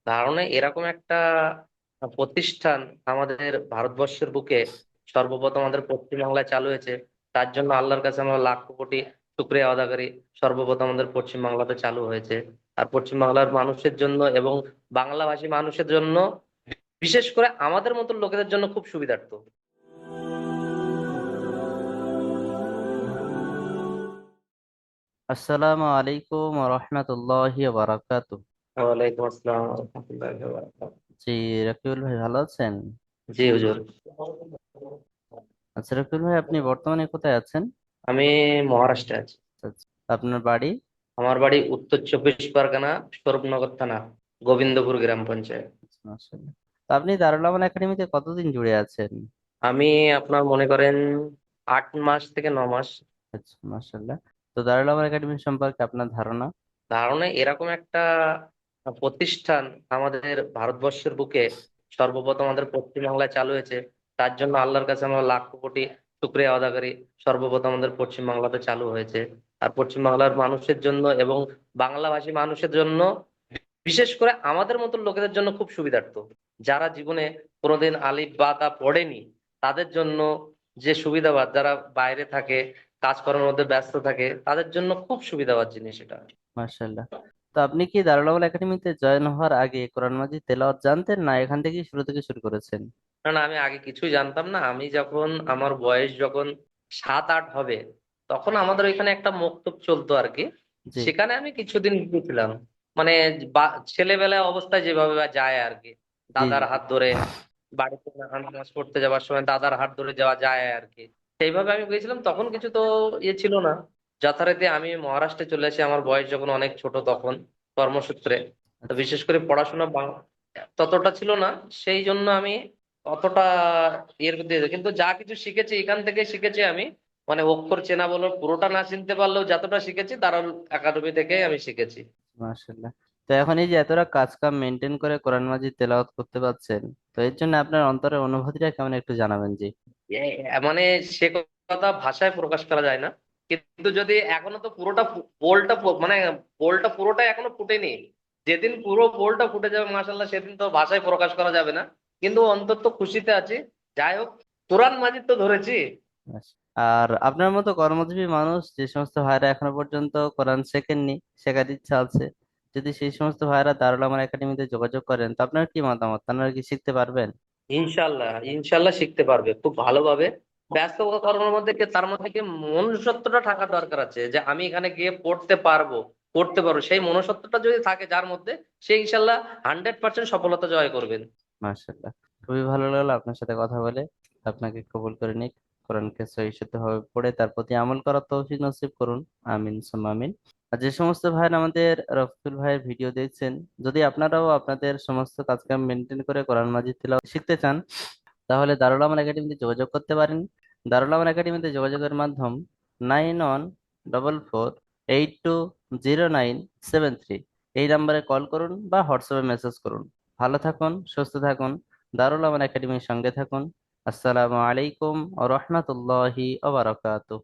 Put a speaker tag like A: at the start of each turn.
A: ধারণা এরকম একটা প্রতিষ্ঠান আমাদের ভারতবর্ষের বুকে সর্বপ্রথম আমাদের পশ্চিমবাংলায় চালু হয়েছে। তার জন্য আল্লাহর কাছে আমরা লাখ কোটি শুক্রিয়া আদা করি। সর্বপ্রথম আমাদের পশ্চিমবাংলাতে চালু হয়েছে। আর পশ্চিমবাংলার মানুষের জন্য এবং বাংলাভাষী মানুষের জন্য, বিশেষ করে আমাদের মতো লোকেদের জন্য খুব সুবিধার্থ।
B: আসসালামু আলাইকুম রহমতুল্লাহি বারাকাতু।
A: ওয়ালাইকুম আসসালাম ওয়া রাহমাতুল্লাহি ওয়া বারাকাতুহু।
B: জি, রকিবুল ভাই ভালো আছেন?
A: জি হুজুর।
B: আচ্ছা রকিবুল ভাই, আপনি বর্তমানে কোথায় আছেন?
A: আমি মহারাষ্ট্রে আছি।
B: আচ্ছা, আচ্ছা। আপনার বাড়ি?
A: আমার বাড়ি উত্তর চব্বিশ পরগনা, স্বরূপনগর থানা, গোবিন্দপুর গ্রাম পঞ্চায়েত।
B: আচ্ছা, মাশাআল্লাহ। তো আপনি দারুল আমান একাডেমিতে কতদিন জুড়ে আছেন?
A: আমি আপনার মনে করেন 8 মাস থেকে 9 মাস।
B: আচ্ছা, মাশাআল্লাহ। তো দারুল আমান একাডেমি সম্পর্কে আপনার ধারণা?
A: ধারণা এরকম একটা প্রতিষ্ঠান আমাদের ভারতবর্ষের বুকে সর্বপ্রথম আমাদের পশ্চিমবাংলায় চালু হয়েছে। তার জন্য আল্লাহর কাছে আমরা লাখ কোটি শুক্রিয়া আদা করি। সর্বপ্রথম আমাদের পশ্চিমবাংলাতে চালু হয়েছে। আর পশ্চিমবাংলার মানুষের জন্য এবং বাংলাভাষী মানুষের জন্য, বিশেষ করে আমাদের মতো লোকেদের জন্য খুব সুবিধার্থ। যারা জীবনে কোনোদিন আলিফ বা তা পড়েনি, তাদের জন্য যে সুবিধাবাদ, যারা বাইরে থাকে, কাজকর্মের মধ্যে ব্যস্ত থাকে, তাদের জন্য খুব সুবিধাবাদ জিনিস এটা।
B: মাশাআল্লাহ। তো আপনি কি দারুল আমান একাডেমিতে জয়েন হওয়ার আগে কোরআন মাজিদ তেলাওয়াত জানতেন, না এখান থেকেই শুরু থেকে শুরু করেছেন?
A: না না, আমি আগে কিছুই জানতাম না। আমি যখন আমার বয়স যখন 7-8 হবে, তখন আমাদের ওইখানে একটা মক্তব চলতো আর কি।
B: জি,
A: সেখানে আমি কিছুদিন গিয়েছিলাম। মানে ছেলেবেলায় অবস্থায় যেভাবে যায় আর কি,
B: জি,
A: দাদার
B: জি, জি।
A: হাত ধরে বাড়িতে নামাজ পড়তে যাওয়ার সময় দাদার হাত ধরে যাওয়া যায় আর কি। সেইভাবে আমি গিয়েছিলাম, তখন কিছু তো ইয়ে ছিল না। যথারীতি আমি মহারাষ্ট্রে চলে আসি আমার বয়স যখন অনেক ছোট, তখন কর্মসূত্রে। তো
B: আচ্ছা,
A: বিশেষ করে পড়াশোনা ততটা ছিল না। সেই জন্য আমি অতটা ইয়ের মধ্যে, কিন্তু যা কিছু শিখেছি এখান থেকে শিখেছি আমি। মানে অক্ষর চেনা বলো, পুরোটা না চিনতে পারলেও যতটা শিখেছি দারুল একাডেমি থেকে আমি শিখেছি।
B: মাশাআল্লাহ। তো এখন এই যে এতটা কাজ কাম মেনটেন করে কোরআন মাজিদ তেলাওয়াত করতে পারছেন, তো এর জন্য আপনার অন্তরের অনুভূতিটা কেমন একটু জানাবেন জি।
A: মানে সে কথা ভাষায় প্রকাশ করা যায় না। কিন্তু যদি এখনো তো পুরোটা বোলটা মানে বোলটা পুরোটাই এখনো ফুটেনি। যেদিন পুরো বোলটা ফুটে যাবে মাশাল্লাহ, সেদিন তো ভাষায় প্রকাশ করা যাবে না। কিন্তু অন্তত খুশিতে আছি। যাই হোক, কোরআন মাজিদ তো ধরেছি।
B: আচ্ছা। আর আপনার মতো কর্মজীবী মানুষ যে সমস্ত ভাইরা এখনো পর্যন্ত কোরআন শেখেননি, শেখার ইচ্ছা আছে, যদি সেই সমস্ত ভাইরা দারুল আমান একাডেমিতে যোগাযোগ করেন, তো আপনার কি মতামত, আপনারা কি শিখতে পারবেন?
A: ইনশাল্লাহ ইনশাল্লাহ শিখতে পারবে খুব ভালোভাবে। ব্যস্ত কর্মের মধ্যে তার মধ্যে কি মনুষ্যত্বটা থাকা দরকার আছে, যে আমি এখানে গিয়ে পড়তে পারবো, করতে পারবো। সেই মনুষ্যত্বটা যদি থাকে যার মধ্যে, সে ইনশাল্লাহ 100% সফলতা জয় করবেন।
B: মাশাআল্লাহ। খুবই ভালো লাগলো আপনার সাথে কথা বলে। আপনাকে কবুল করে নিক। কোরআনকে সহিষ্ণুভাবে পড়ে তার প্রতি আমল করার তৌফিক নসিব করুন। আমিন সুম্মা আমিন। আর যে সমস্ত ভাইয়েরা আমাদের রফিকুল ভাইয়ের ভিডিও দেখছেন, যদি আপনারাও আপনাদের সমস্ত কাজকাম মেনটেন করে কোরআন মাজিদ তিলাওয়াত শিখতে চান, তাহলে দারুল আমান একাডেমিতে যোগাযোগ করতে পারেন। দারুল আমান একাডেমিতে যোগাযোগের মাধ্যম 9144820973। এই নাম্বারে কল করুন বা হোয়াটসঅ্যাপে মেসেজ করুন। ভালো থাকুন, সুস্থ থাকুন, দারুল আমান একাডেমির সঙ্গে থাকুন। আসসালামু আলাইকুম ওয়া রাহমাতুল্লাহি ওয়া বারাকাতুহু।